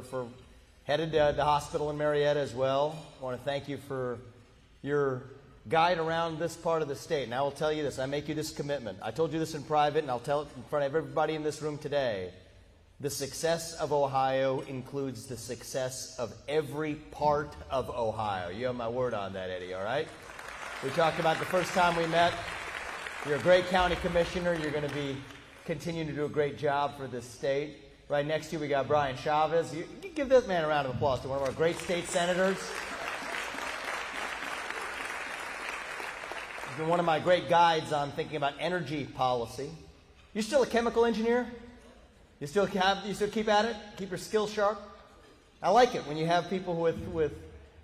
for headed to the hospital in Marietta as well. I want to thank you for your guide around this part of the state. And I will tell you this, I make you this commitment. I told you this in private, and I'll tell it in front of everybody in this room today. The success of Ohio includes the success of every part of Ohio. You have my word on that, Eddie, all right? We talked about the first time we met. You're a great county commissioner. You're going to be continuing to do a great job for this state. Right next to you, we got Brian Chavez. You can give this man a round of applause, to one of our great state senators. He's been one of my great guides on thinking about energy policy. You still a chemical engineer? You still keep at it? Keep your skills sharp? I like it when you have people with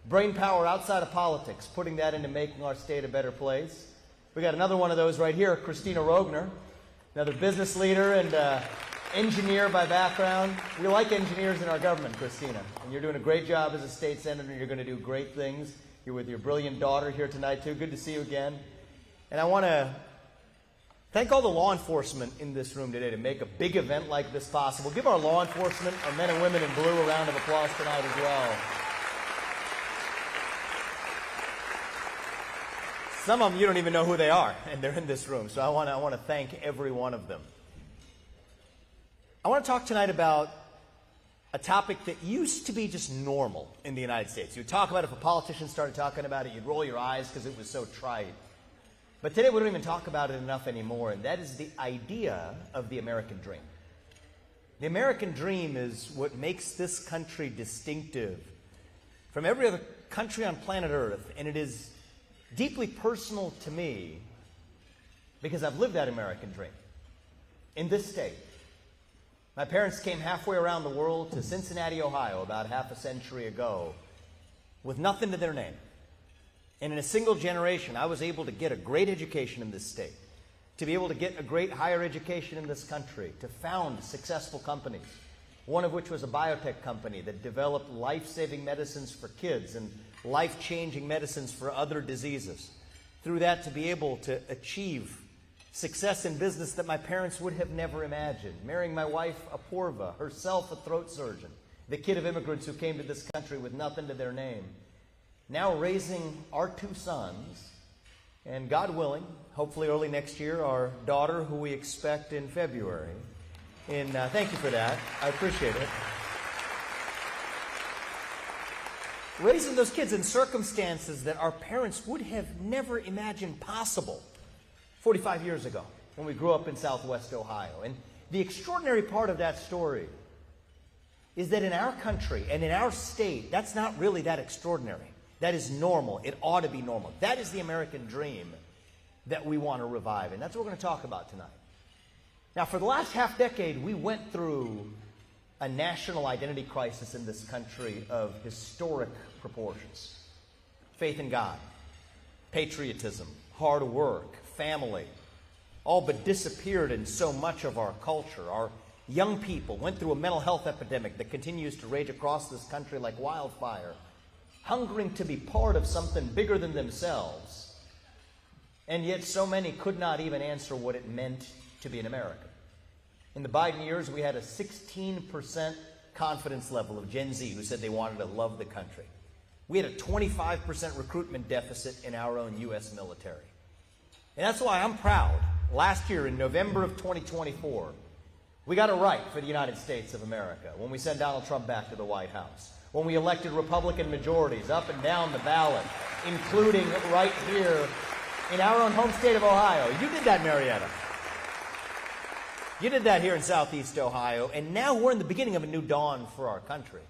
brain power outside of politics, putting that into making our state a better place. We got another one of those right here, Christina Rogner, another business leader and engineer by background. We like engineers in our government, Christina, and you're doing a great job as a state senator. You're going to do great things. You're with your brilliant daughter here tonight, too. Good to see you again. And I want to thank all the law enforcement in this room today to make a big event like this possible. Give our law enforcement, our men and women in blue, a round of applause tonight as well. Some of them, you don't even know who they are, and they're in this room. So I want to thank every one of them. I want to talk tonight about a topic that used to be just normal in the United States. You'd talk about it, if a politician started talking about it, you'd roll your eyes because it was so trite. But today we don't even talk about it enough anymore, and that is the idea of the American dream. The American dream is what makes this country distinctive from every other country on planet Earth, and it is deeply personal to me because I've lived that American dream in this state. My parents came halfway around the world to Cincinnati, Ohio, about half a century ago with nothing to their name. And in a single generation, I was able to get a great education in this state, to be able to get a great higher education in this country, to found successful companies, one of which was a biotech company that developed life-saving medicines for kids and life-changing medicines for other diseases. Through that, to be able to achieve success in business that my parents would have never imagined. Marrying my wife, Apoorva, herself a throat surgeon, the kid of immigrants who came to this country with nothing to their name. Now raising our two sons, and God willing, hopefully early next year, our daughter, who we expect in February. And thank you for that. I appreciate it. Raising those kids in circumstances that our parents would have never imagined possible 45 years ago when we grew up in Southwest Ohio. And the extraordinary part of that story is that in our country and in our state, that's not really that extraordinary. That is normal. It ought to be normal. That is the American dream that we want to revive, and that's what we're going to talk about tonight. Now, for the last half decade, we went through a national identity crisis in this country of historic proportions. Faith in God, patriotism, hard work, family, all but disappeared in so much of our culture. Our young people went through a mental health epidemic that continues to rage across this country like wildfire, hungering to be part of something bigger than themselves. And yet so many could not even answer what it meant to be an American. In the Biden years, we had a 16% confidence level of Gen Z who said they wanted to love the country. We had a 25% recruitment deficit in our own U.S. military. And that's why I'm proud. Last year, in November of 2024, we got it right for the United States of America when we sent Donald Trump back to the White House, when we elected Republican majorities up and down the ballot, including right here in our own home state of Ohio. You did that, Marietta. You did that here in Southeast Ohio, and now we're in the beginning of a new dawn for our country.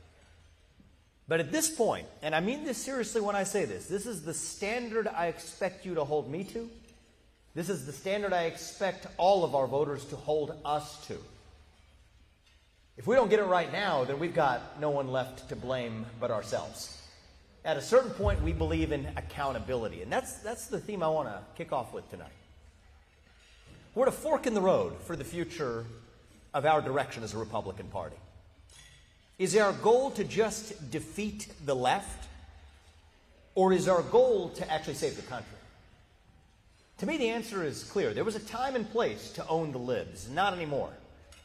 But at this point, and I mean this seriously when I say this is the standard I expect you to hold me to. This is the standard I expect all of our voters to hold us to. If we don't get it right now, then we've got no one left to blame but ourselves. At a certain point, we believe in accountability, and that's the theme I want to kick off with tonight. We're at a fork in the road for the future of our direction as a Republican Party. Is our goal to just defeat the left, or is our goal to actually save the country? To me, the answer is clear. There was a time and place to own the libs, not anymore.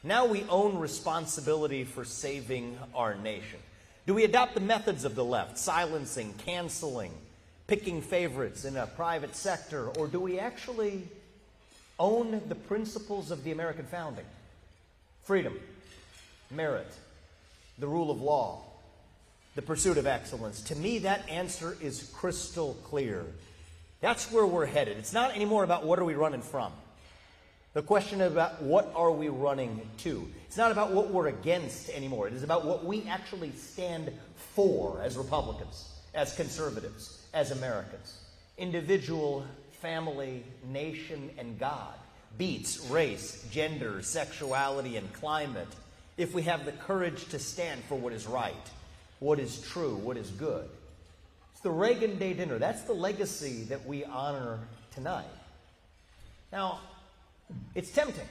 Now we own responsibility for saving our nation. Do we adopt the methods of the left, silencing, canceling, picking favorites in a private sector, or do we actually own the principles of the American founding? Freedom, merit, the rule of law, the pursuit of excellence. To me, that answer is crystal clear. That's where we're headed. It's not anymore about what are we running from. The question about what are we running to. It's not about what we're against anymore. It is about what we actually stand for as Republicans, as conservatives, as Americans. Individual, family, nation, and God beats race, gender, sexuality, and climate if we have the courage to stand for what is right, what is true, what is good. It's the Reagan Day dinner. That's the legacy that we honor tonight. Now, it's tempting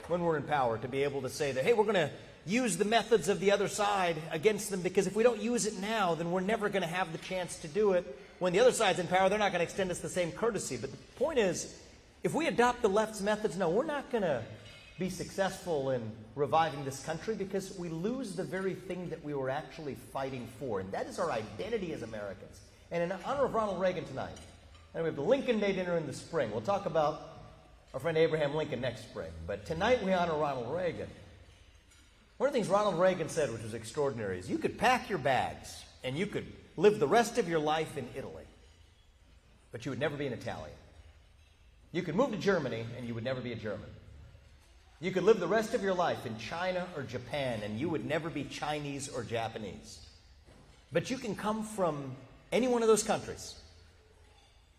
when we're in power to be able to say that, hey, we're going to use the methods of the other side against them, because if we don't use it now, then we're never going to have the chance to do it. When the other side's in power, they're not going to extend us the same courtesy. But the point is, if we adopt the left's methods, no, we're not going to be successful in reviving this country, because we lose the very thing that we were actually fighting for, and that is our identity as Americans. And in honor of Ronald Reagan tonight, and we have the Lincoln Day dinner in the spring. We'll talk about our friend Abraham Lincoln next spring. But tonight we honor Ronald Reagan. One of the things Ronald Reagan said, which was extraordinary, is you could pack your bags and you could live the rest of your life in Italy, but you would never be an Italian. You could move to Germany and you would never be a German. You could live the rest of your life in China or Japan and you would never be Chinese or Japanese. But you can come from any one of those countries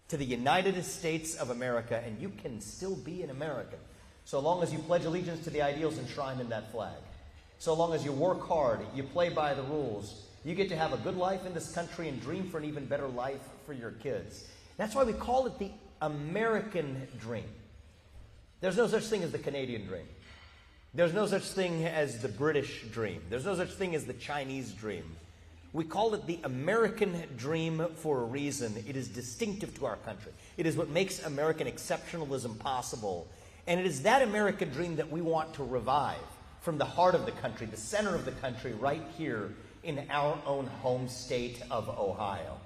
to the United States of America, and you can still be an American, so long as you pledge allegiance to the ideals enshrined in that flag. So long as you work hard, you play by the rules, you get to have a good life in this country and dream for an even better life for your kids. That's why we call it the American dream. There's no such thing as the Canadian dream. There's no such thing as the British dream. There's no such thing as the Chinese dream. We call it the American dream for a reason. It is distinctive to our country. It is what makes American exceptionalism possible. And it is that American dream that we want to revive from the heart of the country, the center of the country, right here in our own home state of Ohio.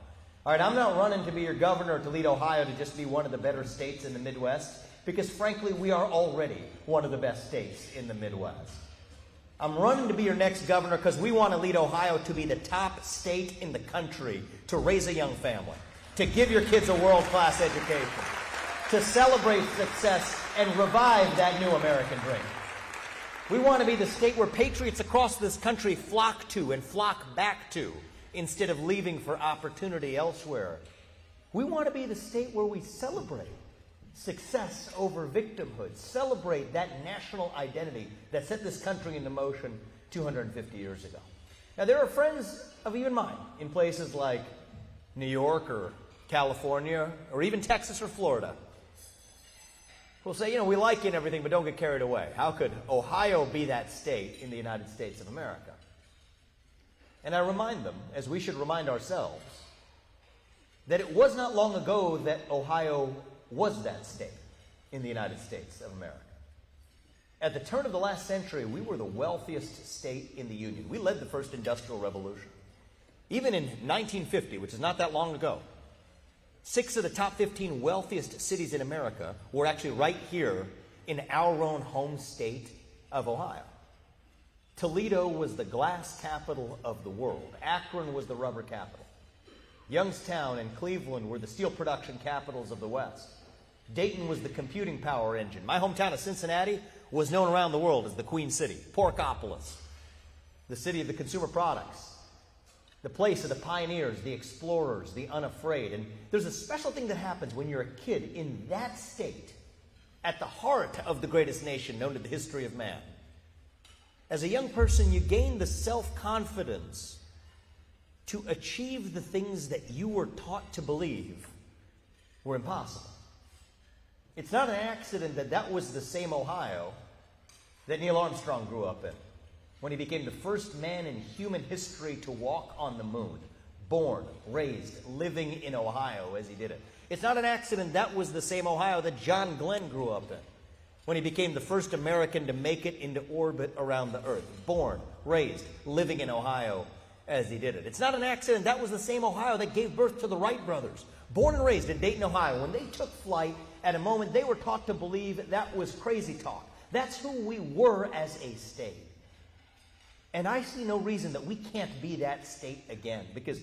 All right, I'm not running to be your governor to lead Ohio to just be one of the better states in the Midwest, because frankly, we are already one of the best states in the Midwest. I'm running to be your next governor because we want to lead Ohio to be the top state in the country to raise a young family, to give your kids a world-class education, to celebrate success and revive that new American dream. We want to be the state where patriots across this country flock to and flock back to instead of leaving for opportunity elsewhere. We want to be the state where we celebrate success over victimhood, celebrate that national identity that set this country into motion 250 years ago. Now, there are friends of even mine in places like New York or California or even Texas or Florida who will say, we like you and everything, but don't get carried away. How could Ohio be that state in the United States of America? And I remind them, as we should remind ourselves, that it was not long ago that Ohio was that state in the United States of America. At the turn of the last century, we were the wealthiest state in the Union. We led the first industrial revolution. Even in 1950, which is not that long ago, 6 of the top 15 wealthiest cities in America were actually right here in our own home state of Ohio. Toledo was the glass capital of the world. Akron was the rubber capital. Youngstown and Cleveland were the steel production capitals of the West. Dayton was the computing power engine. My hometown of Cincinnati was known around the world as the Queen City, Porkopolis, the city of the consumer products, the place of the pioneers, the explorers, the unafraid. And there's a special thing that happens when you're a kid in that state, at the heart of the greatest nation known to the history of man. As a young person, you gain the self-confidence to achieve the things that you were taught to believe were impossible. It's not an accident that that was the same Ohio that Neil Armstrong grew up in when he became the first man in human history to walk on the moon, born, raised, living in Ohio as he did it. It's not an accident that was the same Ohio that John Glenn grew up in when he became the first American to make it into orbit around the Earth. Born, raised, living in Ohio as he did it. It's not an accident. That was the same Ohio that gave birth to the Wright brothers. Born and raised in Dayton, Ohio. When they took flight, at a moment they were taught to believe that was crazy talk. That's who we were as a state. And I see no reason that we can't be that state again. Because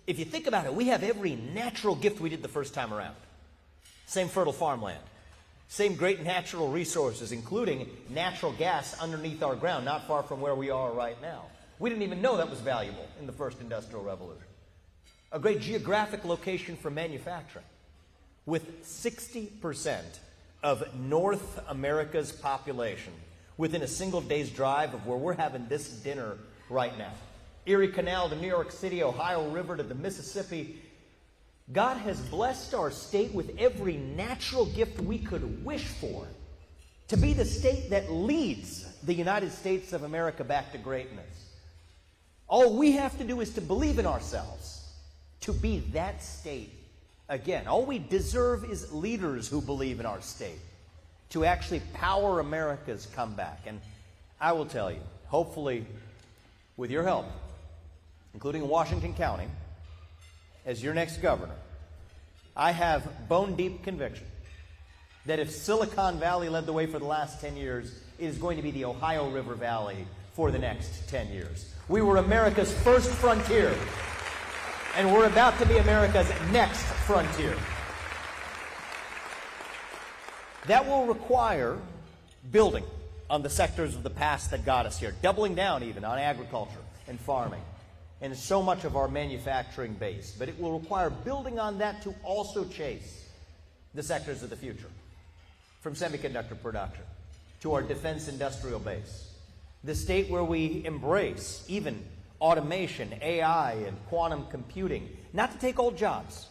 if you think about it, we have every natural gift we did the first time around. Same fertile farmland. Same great natural resources, including natural gas underneath our ground, not far from where we are right now. We didn't even know that was valuable in the first industrial revolution. A great geographic location for manufacturing, with 60% of North America's population within a single day's drive of where we're having this dinner right now. Erie Canal to New York City, Ohio River to the Mississippi. God has blessed our state with every natural gift we could wish for to be the state that leads the United States of America back to greatness. All we have to do is to believe in ourselves to be that state again. All we deserve is leaders who believe in our state to actually power America's comeback. And I will tell you, hopefully with your help, including Washington County, as your next governor, I have bone-deep conviction that if Silicon Valley led the way for the last 10 years, it is going to be the Ohio River Valley for the next 10 years. We were America's first frontier, and we're about to be America's next frontier. That will require building on the sectors of the past that got us here, doubling down even on agriculture and farming, and so much of our manufacturing base. But it will require building on that to also chase the sectors of the future, from semiconductor production to our defense industrial base, the state where we embrace even automation, AI, and quantum computing, not to take old jobs,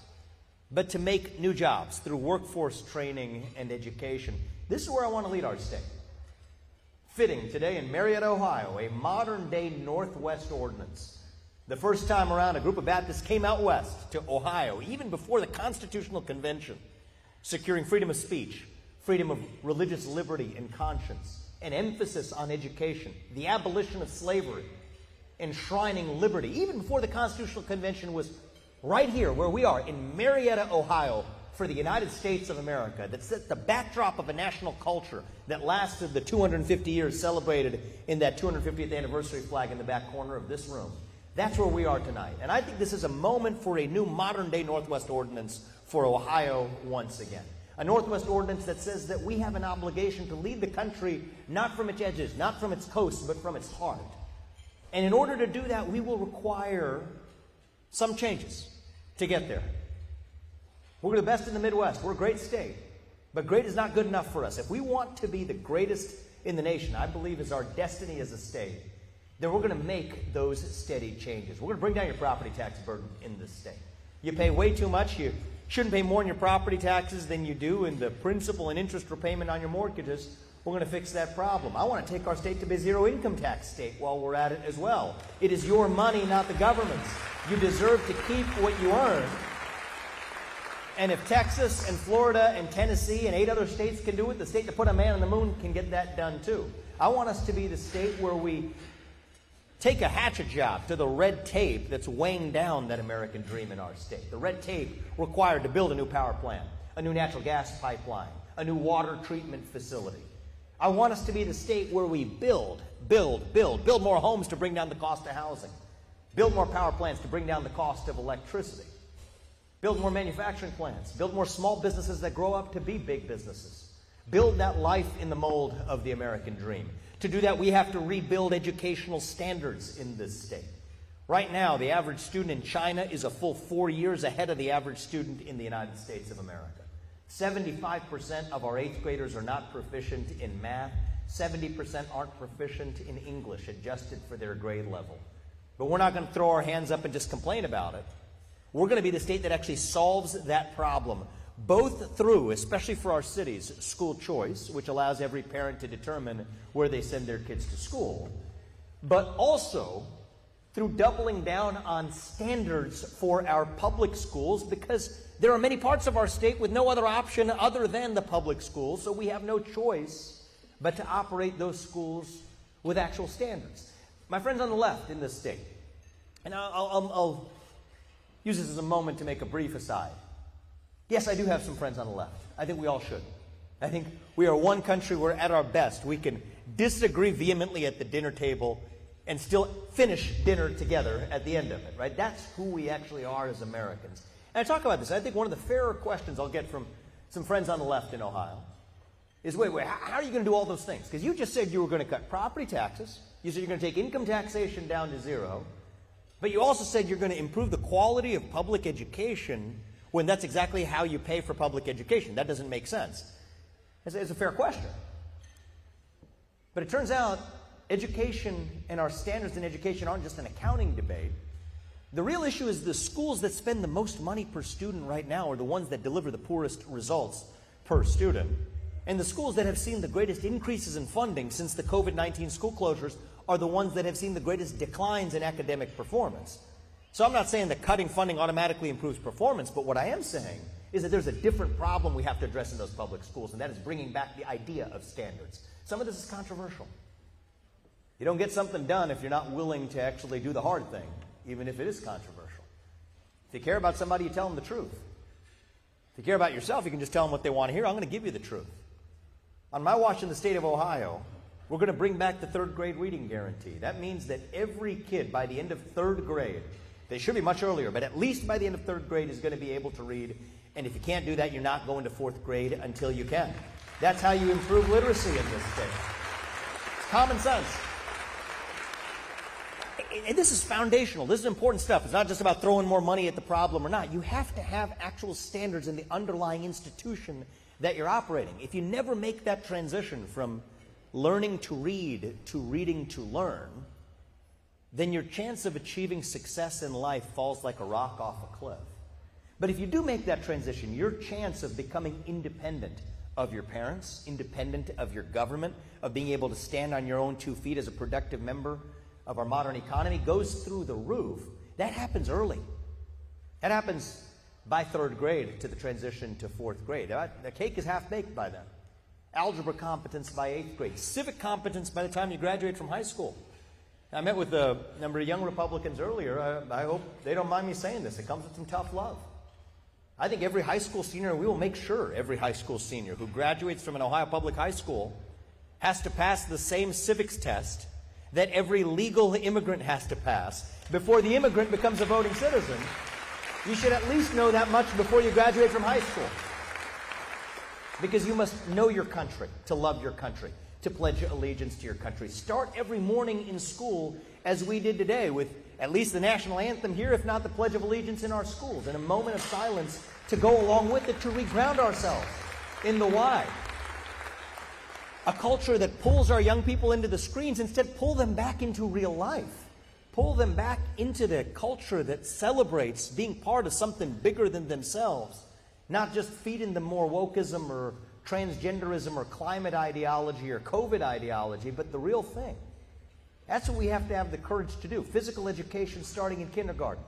but to make new jobs through workforce training and education. This is where I want to lead our state. Fitting today in Marietta, Ohio, a modern-day Northwest Ordinance. The first time around, a group of Baptists came out west to Ohio, even before the Constitutional Convention, securing freedom of speech, freedom of religious liberty and conscience, an emphasis on education, the abolition of slavery, enshrining liberty, even before the Constitutional Convention was right here where we are in Marietta, Ohio, for the United States of America, that set the backdrop of a national culture that lasted the 250 years celebrated in that 250th anniversary flag in the back corner of this room. That's where we are tonight. And I think this is a moment for a new modern-day Northwest Ordinance for Ohio once again. A Northwest Ordinance that says that we have an obligation to lead the country not from its edges, not from its coasts, but from its heart. And in order to do that, we will require some changes to get there. We're the best in the Midwest. We're a great state. But great is not good enough for us. If we want to be the greatest in the nation, I believe is our destiny as a state, then we're going to make those steady changes. We're going to bring down your property tax burden in this state. You pay way too much. You shouldn't pay more in your property taxes than you do in the principal and interest repayment on your mortgages. We're going to fix that problem. I want to take our state to be a zero income tax state while we're at it as well. It is your money, not the government's. You deserve to keep what you earn. And if Texas and Florida and Tennessee and 8 other states can do it, the state that put a man on the moon can get that done too. I want us to be the state where we take a hatchet job to the red tape that's weighing down that American dream in our state. The red tape required to build a new power plant, a new natural gas pipeline, a new water treatment facility. I want us to be the state where we build more homes to bring down the cost of housing, build more power plants to bring down the cost of electricity, build more manufacturing plants, build more small businesses that grow up to be big businesses, build that life in the mold of the American dream. To do that, we have to rebuild educational standards in this state. Right now, the average student in China is a full 4 years ahead of the average student in the United States of America. 75% of our 8th graders are not proficient in math. 70% aren't proficient in English, adjusted for their grade level. But we're not going to throw our hands up and just complain about it. We're going to be the state that actually solves that problem, both through, especially for our cities, school choice, which allows every parent to determine where they send their kids to school, but also through doubling down on standards for our public schools, because there are many parts of our state with no other option other than the public schools, so we have no choice but to operate those schools with actual standards. My friends on the left in this state, and I'll use this as a moment to make a brief aside. Yes, I do have some friends on the left. I think we all should. I think we are one country where at our best we can disagree vehemently at the dinner table and still finish dinner together at the end of it, right? That's who we actually are as Americans. And I talk about this. I think one of the fairer questions I'll get from some friends on the left in Ohio is, wait, how are you going to do all those things? Because you just said you were going to cut property taxes. You said you're going to take income taxation down to zero. But you also said you're going to improve the quality of public education when that's exactly how you pay for public education. That doesn't make sense. It's a fair question. But it turns out education and our standards in education aren't just an accounting debate. The real issue is the schools that spend the most money per student right now are the ones that deliver the poorest results per student. And the schools that have seen the greatest increases in funding since the COVID-19 school closures are the ones that have seen the greatest declines in academic performance. So I'm not saying that cutting funding automatically improves performance, but what I am saying is that there's a different problem we have to address in those public schools, and that is bringing back the idea of standards. Some of this is controversial. You don't get something done if you're not willing to actually do the hard thing, even if it is controversial. If you care about somebody, you tell them the truth. If you care about yourself, you can just tell them what they want to hear. I'm going to give you the truth. On my watch in the state of Ohio, we're going to bring back the third grade reading guarantee. That means that every kid by the end of third grade, they should be much earlier, but at least by the end of third grade is going to be able to read. And if you can't do that, you're not going to fourth grade until you can. That's how you improve literacy in this state. It's common sense. And this is foundational. This is important stuff. It's not just about throwing more money at the problem or not. You have to have actual standards in the underlying institution that you're operating. If you never make that transition from learning to read to reading to learn, then your chance of achieving success in life falls like a rock off a cliff. But if you do make that transition, your chance of becoming independent of your parents, independent of your government, of being able to stand on your own 2 feet as a productive member of our modern economy goes through the roof. That happens early. That happens by third grade to the transition to fourth grade. The cake is half baked by then. Algebra competence by 8th grade. Civic competence by the time you graduate from high school. I met with a number of young Republicans earlier. I hope they don't mind me saying this. It comes with some tough love. I think every high school senior, we will make sure every high school senior who graduates from an Ohio public high school has to pass the same civics test that every legal immigrant has to pass before the immigrant becomes a voting citizen. You should at least know that much before you graduate from high school. Because you must know your country, to love your country, to pledge allegiance to your country. Start every morning in school as we did today with at least the national anthem here, if not the Pledge of Allegiance in our schools, and a moment of silence to go along with it to reground ourselves in the why. A culture that pulls our young people into the screens, instead pull them back into real life. Pull them back into the culture that celebrates being part of something bigger than themselves, not just feeding them more wokeism or transgenderism or climate ideology or COVID ideology, but the real thing. That's what we have to have the courage to do. Physical education starting in kindergarten.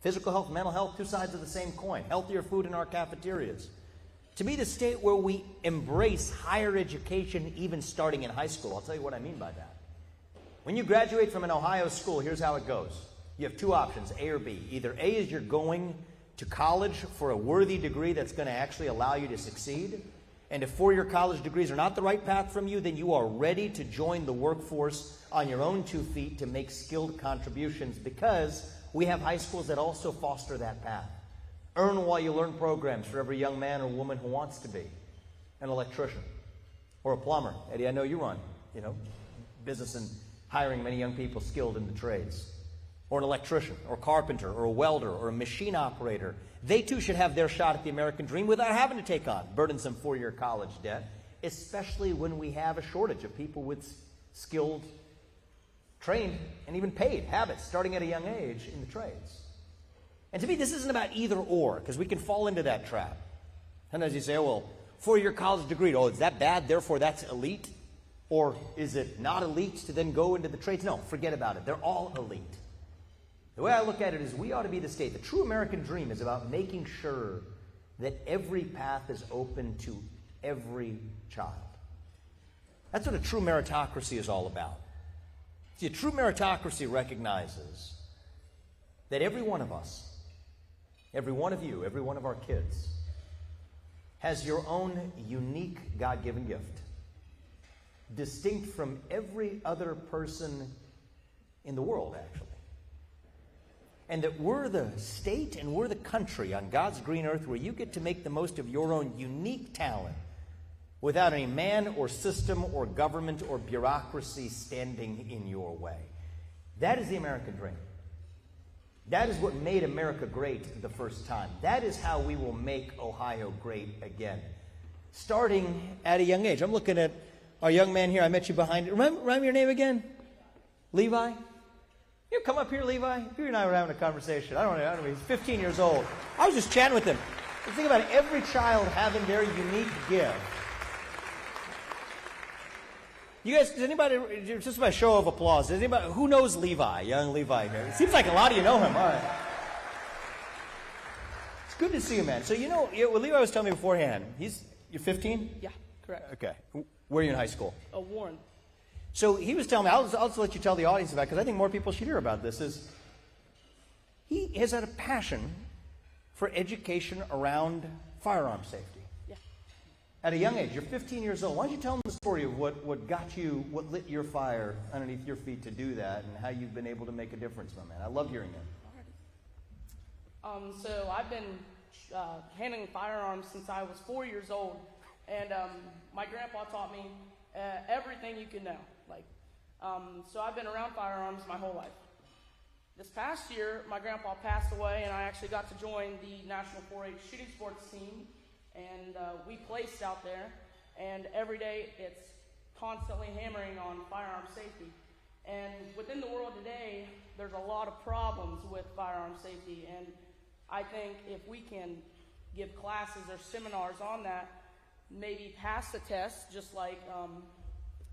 Physical health, mental health, two sides of the same coin. Healthier food in our cafeterias. To be the state where we embrace higher education even starting in high school. I'll tell you what I mean by that. When you graduate from an Ohio school, here's how it goes. You have two options, A or B. Either A is you're going to college for a worthy degree that's going to actually allow you to succeed. And if four-year college degrees are not the right path from you, then you are ready to join the workforce on your own 2 feet to make skilled contributions, because we have high schools that also foster that path. Earn while you learn programs for every young man or woman who wants to be an electrician or a plumber. Eddie, I know you run, business and hiring many young people skilled in the trades. Or an electrician or carpenter or a welder or a machine operator. They too should have their shot at the American dream without having to take on burdensome four-year college debt, especially when we have a shortage of people with skilled, trained, and even paid habits starting at a young age in the trades. And to me, this isn't about either or, because we can fall into that trap. Sometimes you say, oh, well, four-year college degree, oh, is that bad, therefore that's elite? Or is it not elite to then go into the trades? No, forget about it. They're all elite. The way I look at it is we ought to be the state. The true American dream is about making sure that every path is open to every child. That's what a true meritocracy is all about. See, a true meritocracy recognizes that every one of us, every one of you, every one of our kids, has your own unique God-given gift, distinct from every other person in the world, actually. And that we're the state and we're the country on God's green earth where you get to make the most of your own unique talent without any man or system or government or bureaucracy standing in your way. That is the American dream. That is what made America great the first time. That is how we will make Ohio great again, starting at a young age. I'm looking at our young man here. I met you behind. Remember your name again? Levi? You come up here, Levi. You and I were having a conversation. I don't know. He's 15 years old. I was just chatting with him. Think about it. Every child having their unique gift. You guys, does anybody, just by show of applause, does anybody, who knows Levi, young Levi here? It seems like a lot of you know him. All right. It's good to see you, man. So what Levi was telling me beforehand, you're 15? Yeah, correct. Okay. Where are you in high school? Warren. So he was telling me, I'll just let you tell the audience about it, because I think more people should hear about this, is he has had a passion for education around firearm safety. Yeah. At a young age, you're 15 years old. Why don't you tell them the story of what lit your fire underneath your feet to do that, and how you've been able to make a difference, my man. I love hearing it. So I've been handling firearms since I was 4 years old, and my grandpa taught me everything you can know. So I've been around firearms my whole life. This past year, my grandpa passed away, and I actually got to join the National 4-H shooting sports team, and we placed out there, and every day it's constantly hammering on firearm safety. And within the world today, there's a lot of problems with firearm safety, and I think if we can give classes or seminars on that, maybe pass the test, just like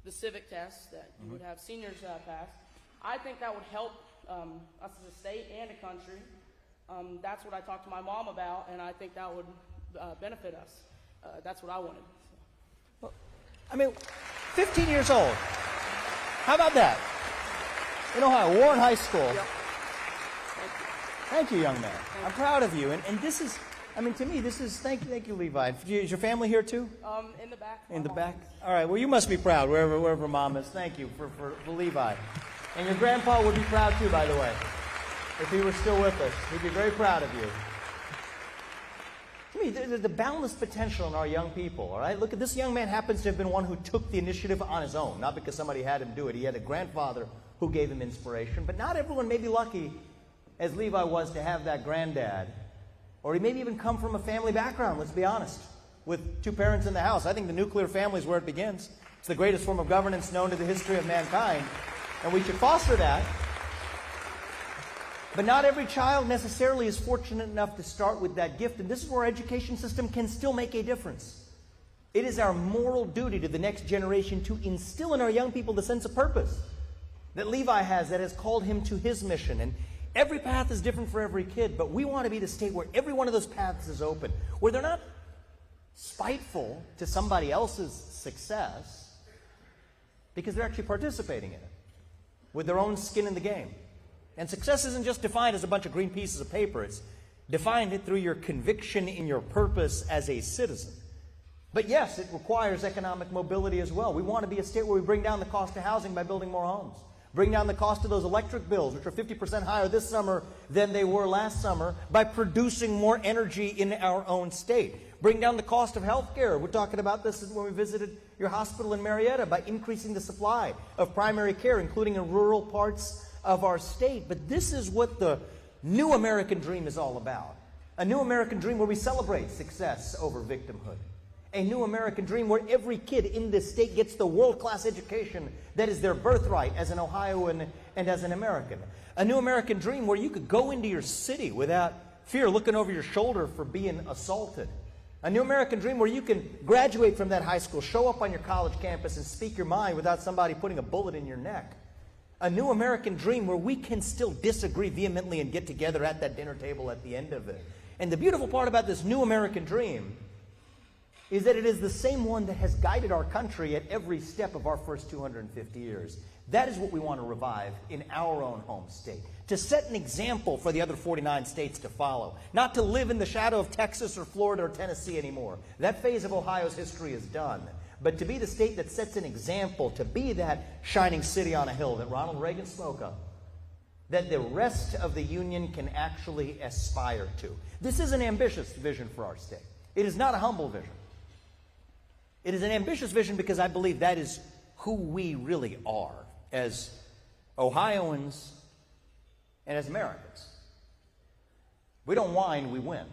the civic test that you would have seniors pass, I think that would help us as a state and a country. That's what I talked to my mom about, and I think that would benefit us. That's what I wanted. Well, 15 years old. How about that? In Ohio, Warren High School. Yep. Thank you, young man. I'm proud of you. And this is, to me, this is, thank you, Levi. Is your family here too? In the back. In the back? All right, well, you must be proud, wherever mom is. Thank you for Levi. And your grandpa would be proud too, by the way, if he were still with us. He'd be very proud of you. To me, there's the boundless potential in our young people, all right? Look, this young man happens to have been one who took the initiative on his own, not because somebody had him do it. He had a grandfather who gave him inspiration, but not everyone may be lucky, as Levi was, to have that granddad. Or he maybe even come from a family background, let's be honest, with two parents in the house. I think the nuclear family is where it begins. It's the greatest form of governance known to the history of mankind, and we should foster that. But not every child necessarily is fortunate enough to start with that gift, and this is where our education system can still make a difference. It is our moral duty to the next generation to instill in our young people the sense of purpose that Levi has, that has called him to his mission. And every path is different for every kid, but we want to be the state where every one of those paths is open, where they're not spiteful to somebody else's success because they're actually participating in it with their own skin in the game. And success isn't just defined as a bunch of green pieces of paper. It's defined through your conviction in your purpose as a citizen. But yes, it requires economic mobility as well. We want to be a state where we bring down the cost of housing by building more homes. Bring down the cost of those electric bills, which are 50% higher this summer than they were last summer, by producing more energy in our own state. Bring down the cost of health care. We're talking about this when we visited your hospital in Marietta, by increasing the supply of primary care, including in rural parts of our state. But this is what the new American dream is all about. A new American dream where we celebrate success over victimhood. A new American dream where every kid in this state gets the world-class education that is their birthright as an Ohioan and as an American. A new American dream where you could go into your city without fear looking over your shoulder for being assaulted. A new American dream where you can graduate from that high school, show up on your college campus, and speak your mind without somebody putting a bullet in your neck. A new American dream where we can still disagree vehemently and get together at that dinner table at the end of it. And the beautiful part about this new American dream is that it is the same one that has guided our country at every step of our first 250 years. That is what we want to revive in our own home state. To set an example for the other 49 states to follow. Not to live in the shadow of Texas or Florida or Tennessee anymore. That phase of Ohio's history is done. But to be the state that sets an example, to be that shining city on a hill that Ronald Reagan spoke of, that the rest of the Union can actually aspire to. This is an ambitious vision for our state. It is not a humble vision. It is an ambitious vision because I believe that is who we really are as Ohioans and as Americans. We don't whine, we win.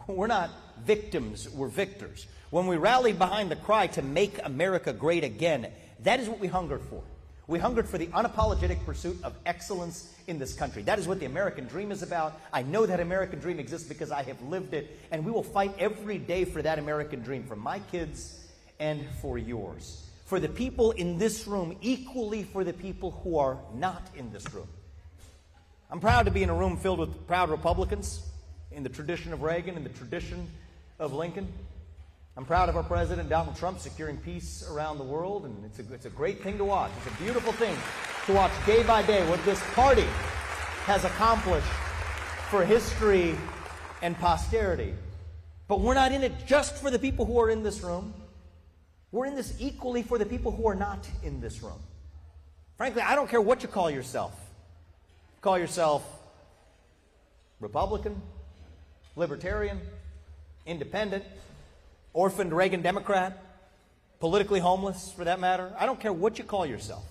We're not victims, we're victors. When we rallied behind the cry to make America great again, that is what we hungered for. We hungered for the unapologetic pursuit of excellence in this country. That is what the American dream is about. I know that American dream exists because I have lived it, and we will fight every day for that American dream, for my kids and for yours. For the people in this room, equally for the people who are not in this room. I'm proud to be in a room filled with proud Republicans in the tradition of Reagan, in the tradition of Lincoln. I'm proud of our president, Donald Trump, securing peace around the world, and it's a great thing to watch. It's a beautiful thing to watch day by day what this party has accomplished for history and posterity. But we're not in it just for the people who are in this room. We're in this equally for the people who are not in this room. Frankly, I don't care what you call yourself. Call yourself Republican, Libertarian, Independent, orphaned Reagan Democrat, politically homeless for that matter. I don't care what you call yourself.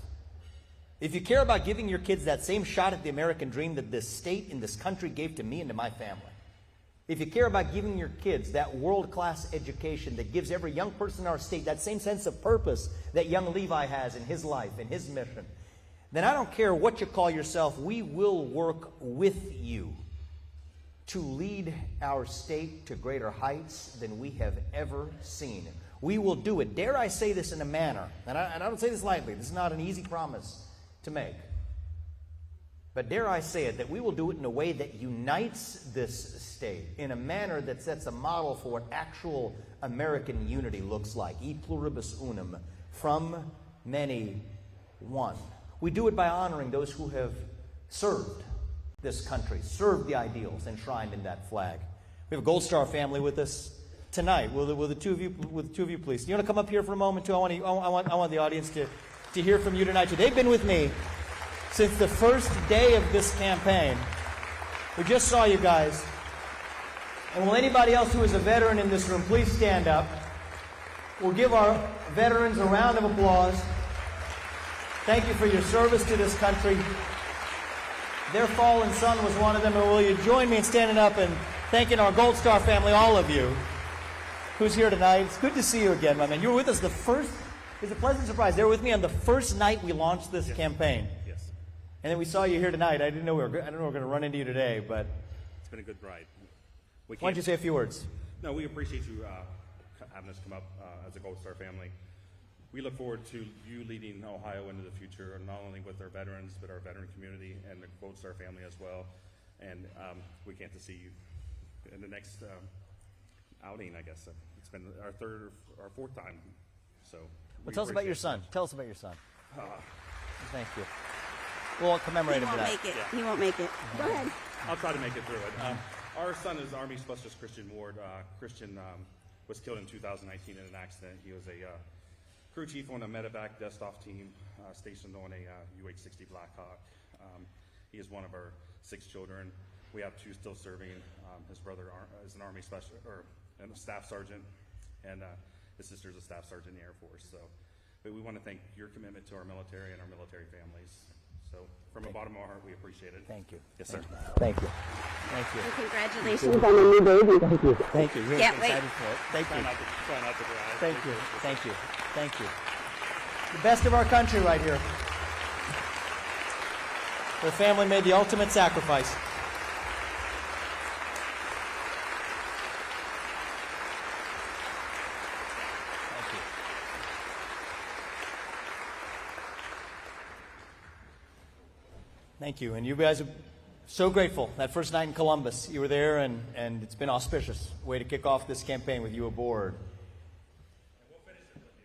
If you care about giving your kids that same shot at the American dream that this state and this country gave to me and to my family, if you care about giving your kids that world-class education that gives every young person in our state that same sense of purpose that young Levi has in his life and his mission, then I don't care what you call yourself, we will work with you to lead our state to greater heights than we have ever seen. We will do it. Dare I say this in a manner, and I don't say this lightly, this is not an easy promise to make, but dare I say it, that we will do it in a way that unites this state, in a manner that sets a model for what actual American unity looks like. E pluribus unum, from many, one. We do it by honoring those who have served this country, served the ideals enshrined in that flag. We have a Gold Star family with us tonight. Will the two of you please? You want to come up here for a moment too? I want the audience to hear from you tonight too. They've been with me since the first day of this campaign. We just saw you guys. And will anybody else who is a veteran in this room please stand up? We'll give our veterans a round of applause. Thank you for your service to this country. Their fallen son was one of them. And will you join me in standing up and thanking our Gold Star family, all of you, who's here tonight. It's good to see you again, my man. You were with us the first, it's a pleasant surprise. They were with me on the first night we launched this campaign. Yes. And then we saw you here tonight. I don't know we were going to run into you today, but It's been a good ride. why don't you say a few words? No, we appreciate you having us come up as a Gold Star family. We look forward to you leading Ohio into the future, not only with our veterans, but our veteran community and the Gold Star family as well. And we can't to see you in the next outing, I guess. It's been our third or fourth time. So. Well, tell us about your son. Tell us about your son. Thank you. We'll commemorate him for that. He won't make it. Go ahead. I'll try to make it through it. Our son is Army Specialist Christian Ward. Christian was killed in 2019 in an accident. He was a crew chief on a medevac dust-off team stationed on a UH-60 Blackhawk. He is one of our 6 children. We have 2 still serving. His brother is an Army special and a staff sergeant, and his sister is a staff sergeant in the Air Force. So, but we want to thank your commitment to our military and our military families. So, from the bottom of our heart, we appreciate it. Thank you. Yes, sir. Thank you. Thank you. And congratulations on the new baby. Thank you. Thank you. Really Can't wait. excited for it. Thank you. Try not to cry. Thank you. Thank you. Thank you. The best of our country right here. The family made the ultimate sacrifice. Thank you. Thank you. And you guys are so grateful. That first night in Columbus, you were there, and it's been auspicious. Way to kick off this campaign with you aboard.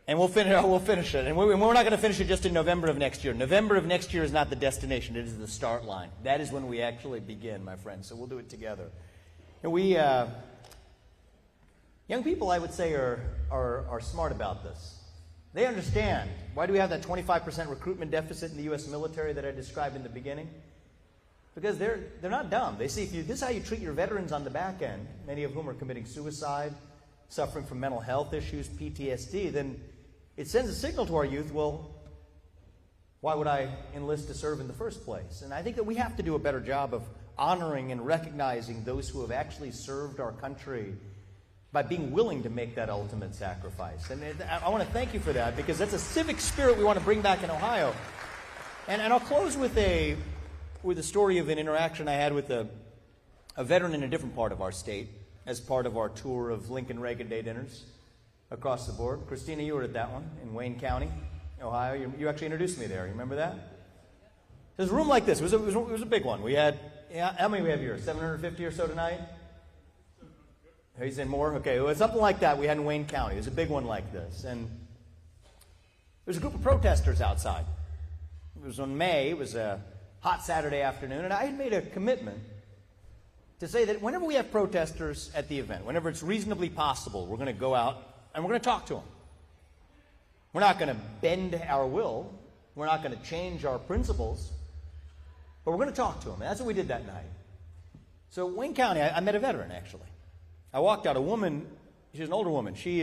And we'll finish it. And we're not going to finish it just in November of next year. November of next year is not the destination. It is the start line. That is when we actually begin, my friends. So we'll do it together. And we, young people, I would say, are smart about this. They understand. Why do we have that 25% recruitment deficit in the U.S. military that I described in the beginning? Because they're not dumb. They see if this is how you treat your veterans on the back end, many of whom are committing suicide, suffering from mental health issues, PTSD, then it sends a signal to our youth, well, why would I enlist to serve in the first place? And I think that we have to do a better job of honoring and recognizing those who have actually served our country by being willing to make that ultimate sacrifice. And I want to thank you for that, because that's a civic spirit we want to bring back in Ohio. And I'll close with a story of an interaction I had with a veteran in a different part of our state as part of our tour of Lincoln Reagan Day dinners across the board. Christina, you were at that one in Wayne County, Ohio. You actually introduced me there. You remember that? There's a room like this. It was a big one. We had, how many we have here? 750 or so tonight? He's saying more? Okay, it was something like that we had in Wayne County. It was a big one like this. And there was a group of protesters outside. It was in May. It was a hot Saturday afternoon. And I had made a commitment to say that whenever we have protesters at the event, whenever it's reasonably possible, we're going to go out and we're going to talk to them. We're not going to bend our will. We're not going to change our principles. But we're going to talk to them. And that's what we did that night. So Wayne County, I met a veteran, actually. I walked out. A woman, she's an older woman. She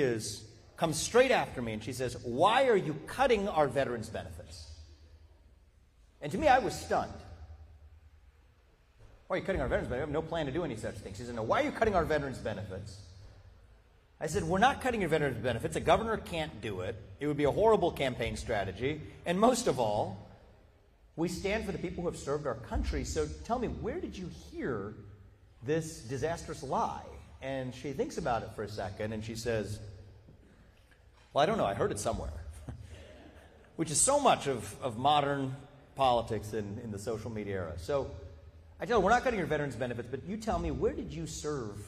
comes straight after me and she says, "Why are you cutting our veterans' benefits?" And to me, I was stunned. "Why are you cutting our veterans' benefits? I have no plan to do any such thing." She said, "No, why are you cutting our veterans' benefits?" I said, "We're not cutting your veterans' benefits. A governor can't do it. It would be a horrible campaign strategy. And most of all, we stand for the people who have served our country. So tell me, where did you hear this disastrous lie?" And she thinks about it for a second, and she says, "Well, I don't know. I heard it somewhere." Which is so much of modern politics in the social media era. So I tell her, "We're not cutting your veterans' benefits, but you tell me, where did you serve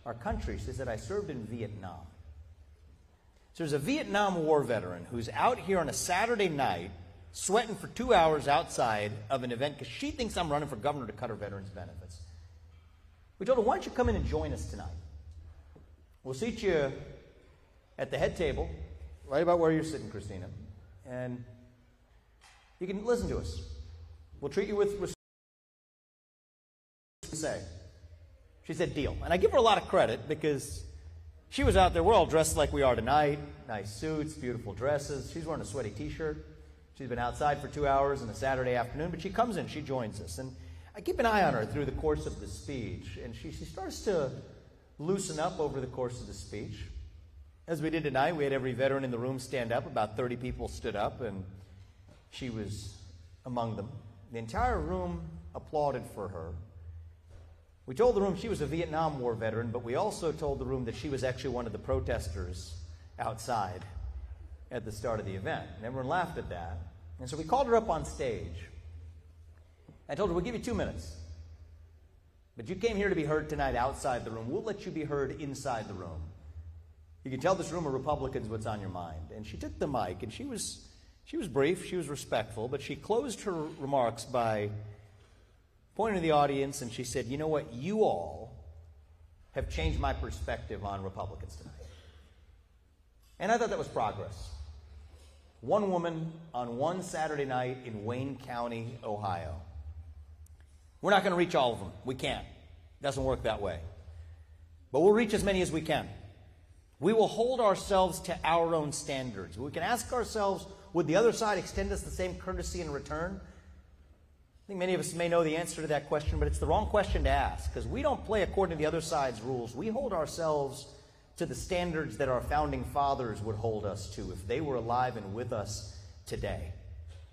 our country?" She said, "I served in Vietnam." So there's a Vietnam War veteran who's out here on a Saturday night sweating for 2 hours outside of an event because she thinks I'm running for governor to cut her veterans' benefits. We told her, "Why don't you come in and join us tonight? We'll seat you at the head table, right about where you're sitting, Christina, and you can listen to us. We'll treat you with respect." She said, "Deal." And I give her a lot of credit because she was out there. We're all dressed like we are tonight. Nice suits, beautiful dresses. She's wearing a sweaty T-shirt. She's been outside for 2 hours on a Saturday afternoon, but she comes in, she joins us. And I keep an eye on her through the course of the speech, and she starts to loosen up over the course of the speech. As we did tonight, we had every veteran in the room stand up. About 30 people stood up, and she was among them. The entire room applauded for her. We told the room she was a Vietnam War veteran, but we also told the room that she was actually one of the protesters outside at the start of the event. And everyone laughed at that. And so we called her up on stage. I told her, "We'll give you 2 minutes. But you came here to be heard tonight outside the room. We'll let you be heard inside the room. You can tell this room of Republicans what's on your mind." And she took the mic, and she was brief, she was respectful, but she closed her remarks by pointing to the audience, and she said, "You know what? You all have changed my perspective on Republicans tonight." And I thought that was progress. One woman on one Saturday night in Wayne County, Ohio. We're not going to reach all of them. We can't. It doesn't work that way. But we'll reach as many as we can. We will hold ourselves to our own standards. We can ask ourselves, would the other side extend us the same courtesy in return? I think many of us may know the answer to that question, but it's the wrong question to ask, because we don't play according to the other side's rules. We hold ourselves to the standards that our founding fathers would hold us to if they were alive and with us today.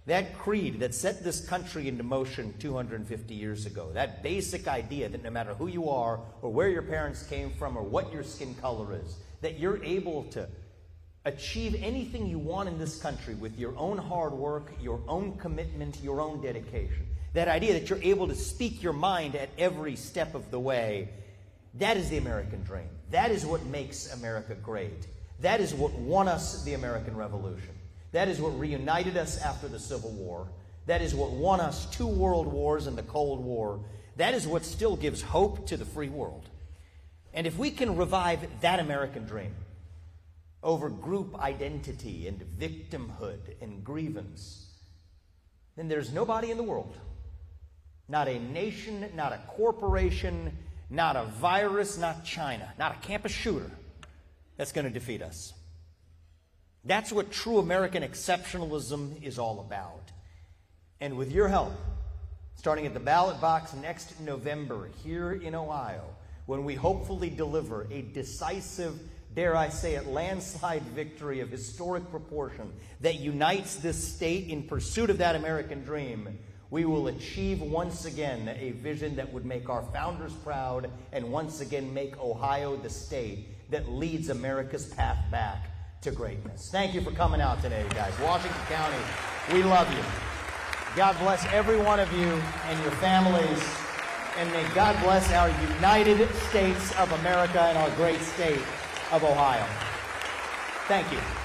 That creed that set this country into motion 250 years ago, that basic idea that no matter who you are or where your parents came from or what your skin color is, that you're able to achieve anything you want in this country with your own hard work, your own commitment, your own dedication. that idea that you're able to speak your mind at every step of the way, that is the American dream. That is what makes America great. That is what won us the American Revolution. That is what reunited us after the Civil War. That is what won us 2 world wars and the Cold War. That is what still gives hope to the free world. And if we can revive that American dream over group identity and victimhood and grievance, then there's nobody in the world, not a nation, not a corporation, not a virus, not China, not a campus shooter, that's going to defeat us. That's what true American exceptionalism is all about. And with your help, starting at the ballot box next November here in Ohio, when we hopefully deliver a decisive, dare I say it, landslide victory of historic proportion that unites this state in pursuit of that American dream, we will achieve once again a vision that would make our founders proud and once again make Ohio the state that leads America's path back to greatness. Thank you for coming out today, guys. Washington County, we love you. God bless every one of you and your families, and may God bless our United States of America and our great state of Ohio. Thank you.